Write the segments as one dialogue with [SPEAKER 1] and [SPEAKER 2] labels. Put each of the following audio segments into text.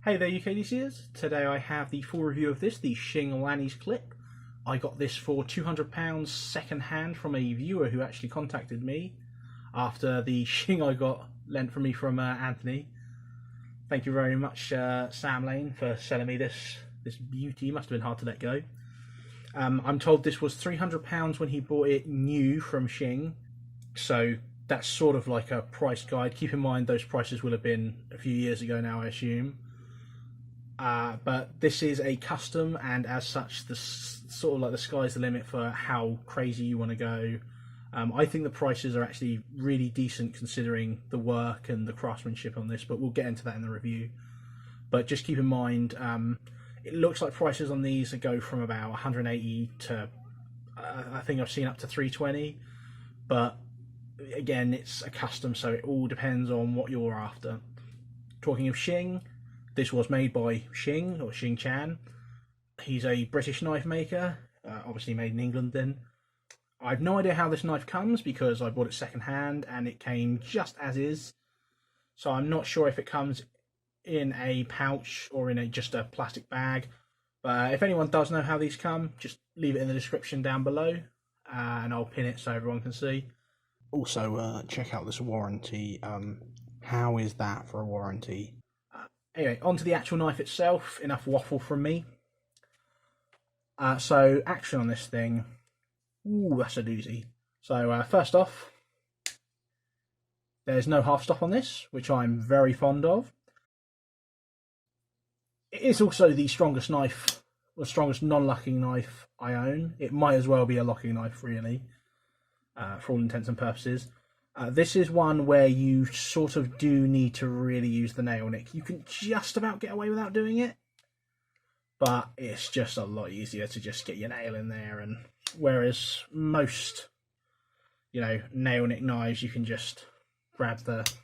[SPEAKER 1] Hey there UKDCers, today I have the full review of this, the Shing Lanny's clip. I got this for £200 second hand from a viewer who actually contacted me after the Shing I got lent from me from Anthony. Thank you very much Sam Lane for selling me this beauty. Must have been hard to let go. I'm told this was £300 when he bought it new from Shing, so that's sort of like a price guide. Keep in mind those prices will have been a few years ago now, I assume. But this is a custom, and as such, sort of like the sky's the limit for how crazy you want to go. I think the prices are actually really decent considering the work and the craftsmanship on this, but we'll get into that in the review. But just keep in mind, it looks like prices on these go from about 180 to I think I've seen up to 320. But again, it's a custom, so it all depends on what you're after. Talking of Shing, this was made by Shing, or Shing Chan. He's a British knife maker, obviously made in England then. I've no idea how this knife comes because I bought it second hand and it came just as is. So I'm not sure if it comes in a pouch or in just a plastic bag. But if anyone does know how these come, just leave it in the description down below and I'll pin it so everyone can see. Also, check out this warranty. How is that for a warranty? Anyway, on to the actual knife itself. Enough waffle from me. So, action on this thing. Ooh, that's a doozy. So, first off, there's no half stop on this, which I'm very fond of. It is also the strongest knife, the strongest non-locking knife I own. It might as well be a locking knife, really, for all intents and purposes. This is one where you sort of do need to really use the nail nick. You can just about get away without doing it, but it's just a lot easier to just get your nail in there. And whereas most, nail nick knives, you can just grab that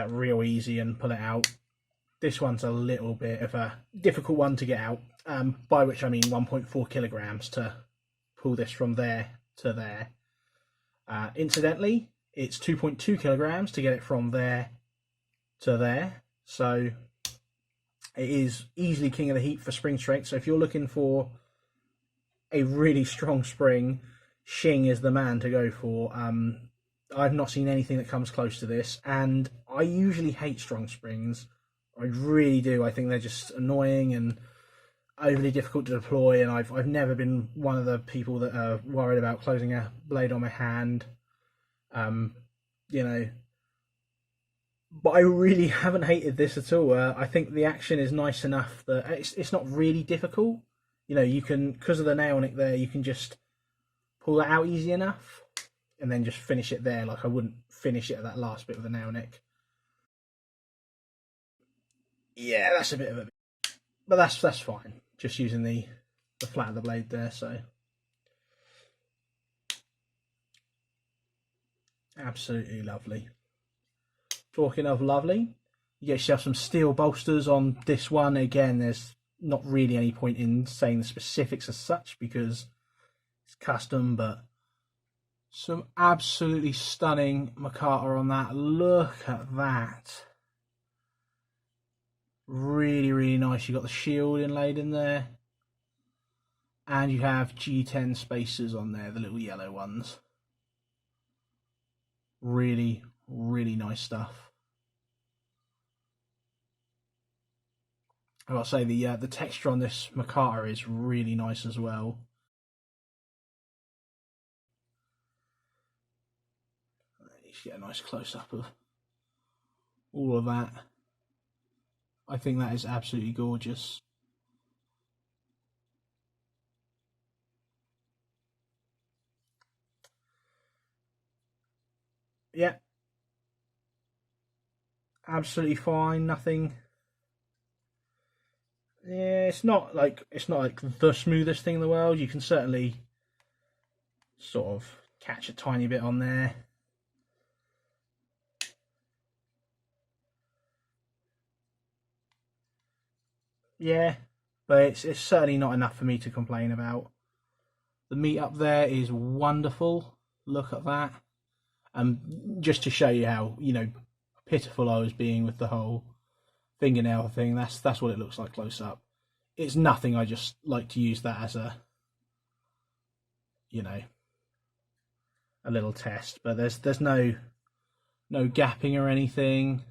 [SPEAKER 1] real easy and pull it out. This one's a little bit of a difficult one to get out, by which I mean 1.4 kilograms to pull this from there to there. Incidentally, it's 2.2 kilograms to get it from there to there, so it is easily king of the heap for spring strength. So if you're looking for a really strong spring, Shing is the man to go for. I've not seen anything that comes close to this, and I usually hate strong springs. I really do. I think they're just annoying and overly difficult to deploy, and I've never been one of the people that are worried about closing a blade on my hand, but I really haven't hated this at all. I think the action is nice enough that it's not really difficult. You can, because of the nail nick there, you can just pull that out easy enough and then just finish it there. Like I wouldn't finish it at that last bit with a nail nick. Yeah, that's a bit of a, but that's fine. Just using the flat of the blade there, so absolutely lovely. Talking of lovely, you get yourself some steel bolsters on this one. Again, there's not really any point in saying the specifics as such because it's custom, but some absolutely stunning micarta on that. Look at that. Really, really nice. You got the shield inlaid in there, and you have G10 spacers on there, the little yellow ones. Really, really nice stuff. I've got to say the texture on this micarta is really nice as well. You should get a nice close up of all of that. I think that is absolutely gorgeous. Yeah, absolutely fine. Nothing. Yeah, it's not like the smoothest thing in the world. You can certainly sort of catch a tiny bit on there. Yeah, but it's certainly not enough for me to complain about. The meat up there is wonderful. Look at that. Just to show you how, pitiful I was being with the whole fingernail thing. That's what it looks like close up. It's nothing. I just like to use that as a, you know, a little test. But there's no gapping or anything.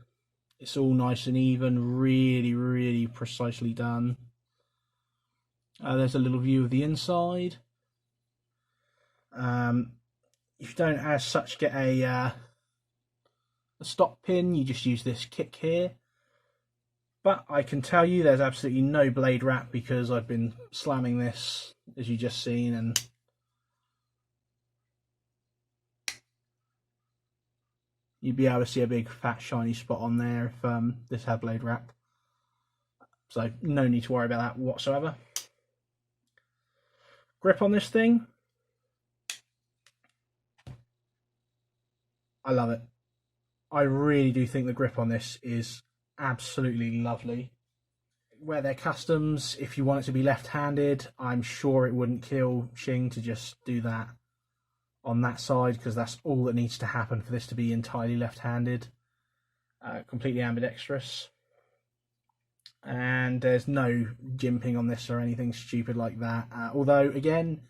[SPEAKER 1] It's all nice and even, really precisely done. There's a little view of the inside. If you don't as such get a stop pin, you just use this kick here. But I can tell you there's absolutely no blade wrap because I've been slamming this, as you just seen, and you'd be able to see a big fat shiny spot on there if this had blade wrap. So no need to worry about that whatsoever. Grip on this thing, I love it. I really do think the grip on this is absolutely lovely. Where they're customs, if you want it to be left-handed, I'm sure it wouldn't kill Shing to just do that on that side, because that's all that needs to happen for this to be entirely left-handed. Completely ambidextrous. And there's no jimping on this or anything stupid like that. Although, again,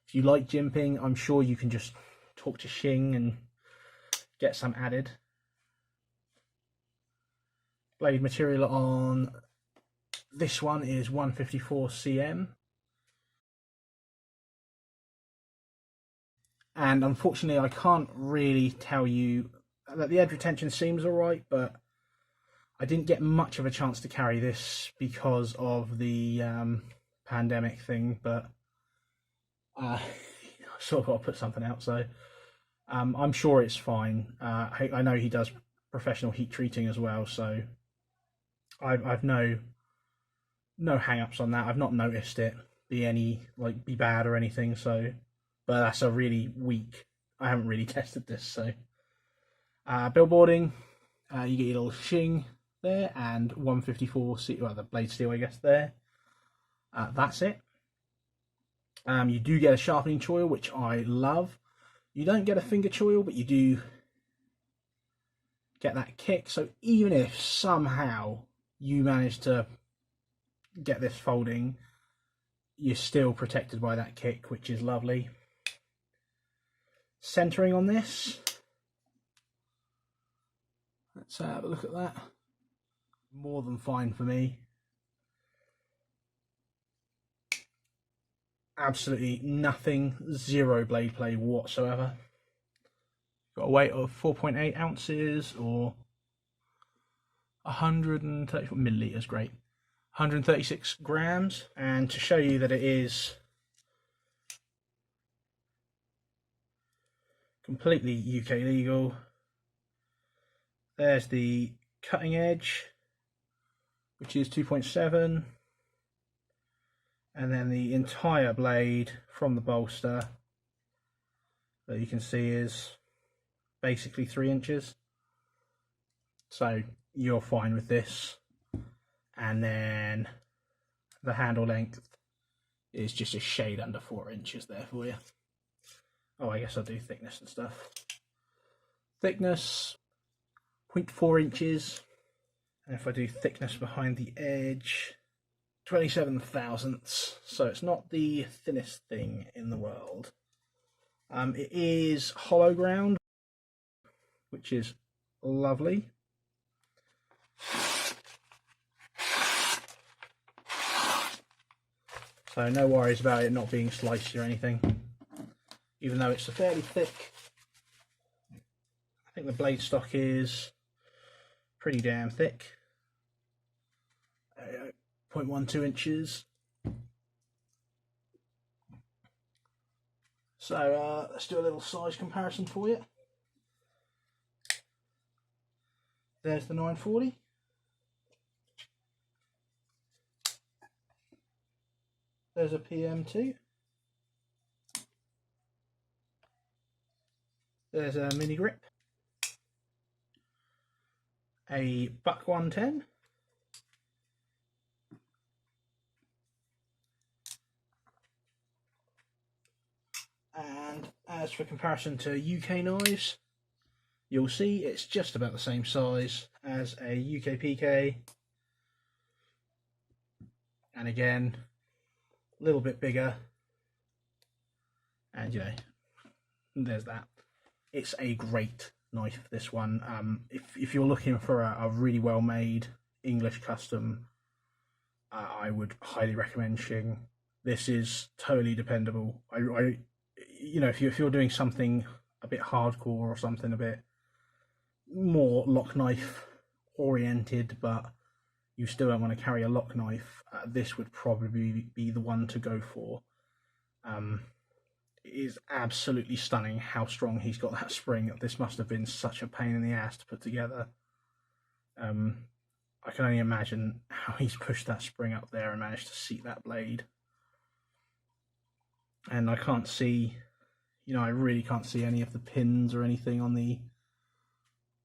[SPEAKER 1] if you like jimping, I'm sure you can just talk to Shing and get some added. Blade material on this one is 154 cm. And unfortunately I can't really tell you that the edge retention seems alright, but I didn't get much of a chance to carry this because of the pandemic thing, but I sort of got to put something out, so I'm sure it's fine. I know he does professional heat treating as well, so I've no hang-ups on that. I've not noticed it be bad or anything, so, but that's a really weak, I haven't really tested this, so. Billboarding, you get your little Shing there, and 154 well, the blade steel, I guess, there. That's it. You do get a sharpening choil, which I love. You don't get a finger choil, but you do get that kick, so even if somehow you manage to get this folding, you're still protected by that kick, which is lovely. Centering on this, let's have a look at that. More than fine for me. Absolutely nothing, zero blade play whatsoever. Got a weight of 4.8 ounces or 134 milliliters, great. 136 grams, and to show you that it is completely UK legal, there's the cutting edge, which is 2.7, and then the entire blade from the bolster that you can see is basically 3 inches. So you're fine with this. And then the handle length is just a shade under 4 inches there for you. Oh, I guess I'll do thickness and stuff. Thickness, 0.4 inches. And if I do thickness behind the edge, 27 thousandths. So it's not the thinnest thing in the world. It is hollow ground, which is lovely. So no worries about it not being slicey or anything, even though it's a fairly thick. I think the blade stock is pretty damn thick. 0.12 inches. So let's do a little size comparison for you. There's the 940. There's a PM2. There's a mini grip. A Buck 110. And as for comparison to UK knives, you'll see it's just about the same size as a UK PK And again, a little bit bigger. And you know, there's that. It's a great knife, this one. If you're looking for a really well made English custom, I would highly recommend Shing. This is totally dependable. You know, if you're doing something a bit hardcore or something a bit more lock knife oriented, but you still don't want to carry a lock knife, this would probably be the one to go for. It is absolutely stunning how strong he's got that spring. This must have been such a pain in the ass to put together. I can only imagine how he's pushed that spring up there and managed to seat that blade. And I can't see, you know, I really can't see any of the pins or anything on the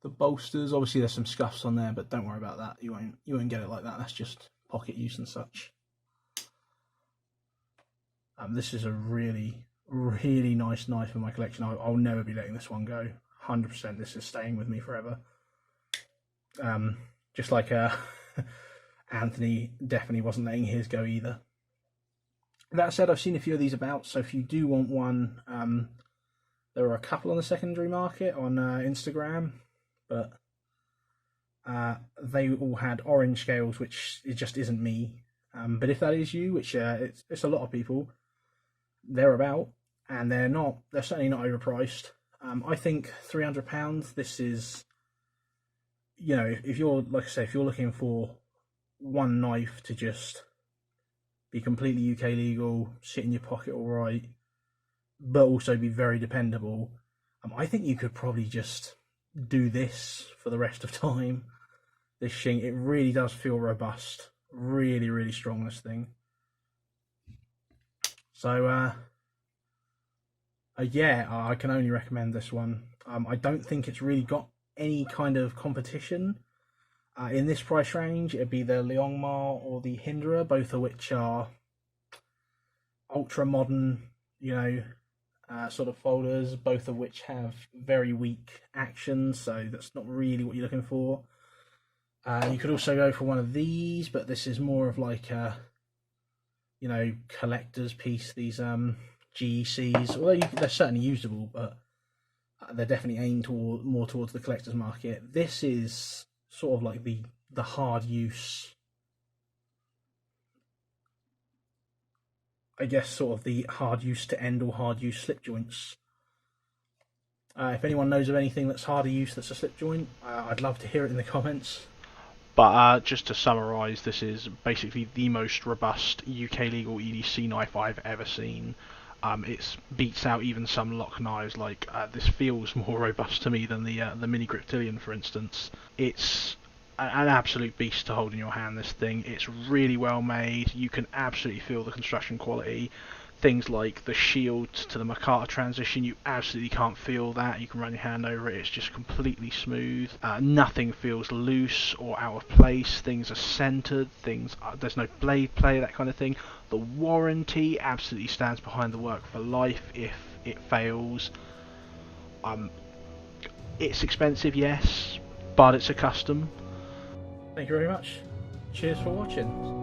[SPEAKER 1] bolsters. Obviously there's some scuffs on there, but don't worry about that. You won't get it like that. That's just pocket use and such. This is a really nice knife in my collection. I'll never be letting this one go. 100%. This is staying with me forever. Just like Anthony definitely wasn't letting his go either. That said, I've seen a few of these about, so if you do want one, there are a couple on the secondary market on Instagram, but they all had orange scales, which it just isn't me. But if that is you, which it's a lot of people, they're about, and they're certainly not overpriced. I think £300, this is, you know, if you're, like I say, if you're looking for one knife to just be completely UK legal, sit in your pocket all right, but also be very dependable, I think you could probably just do this for the rest of time. This Shing, it really does feel robust. Really strong, this thing. So, yeah, I can only recommend this one. I don't think it's really got any kind of competition in this price range. It'd be the Liongma or the Hindra, both of which are ultra modern, you know, sort of folders, both of which have very weak action, so that's not really what you're looking for. You could also go for one of these, but this is more of like a, you know, collector's piece. These GECs, although they're certainly usable, but they're definitely aimed more towards the collector's market. This is sort of like the hard use, I guess, sort of the hard use to end or hard use slip joints. If anyone knows of anything that's harder use that's a slip joint, I'd love to hear it in the comments. But just to summarise, this is basically the most robust UK legal EDC knife I've ever seen. It beats out even some lock knives. Like this feels more robust to me than the Mini Griptilian, for instance. It's an absolute beast to hold in your hand, this thing. It's really well made. You can absolutely feel the construction quality. Things like the shield to the Makata transition, you absolutely can't feel that. You can run your hand over it, it's just completely smooth. Nothing feels loose or out of place. Things are centered, there's no blade play, that kind of thing. The warranty absolutely stands behind the work for life if it fails. It's expensive, yes, but it's a custom. Thank you very much. Cheers for watching.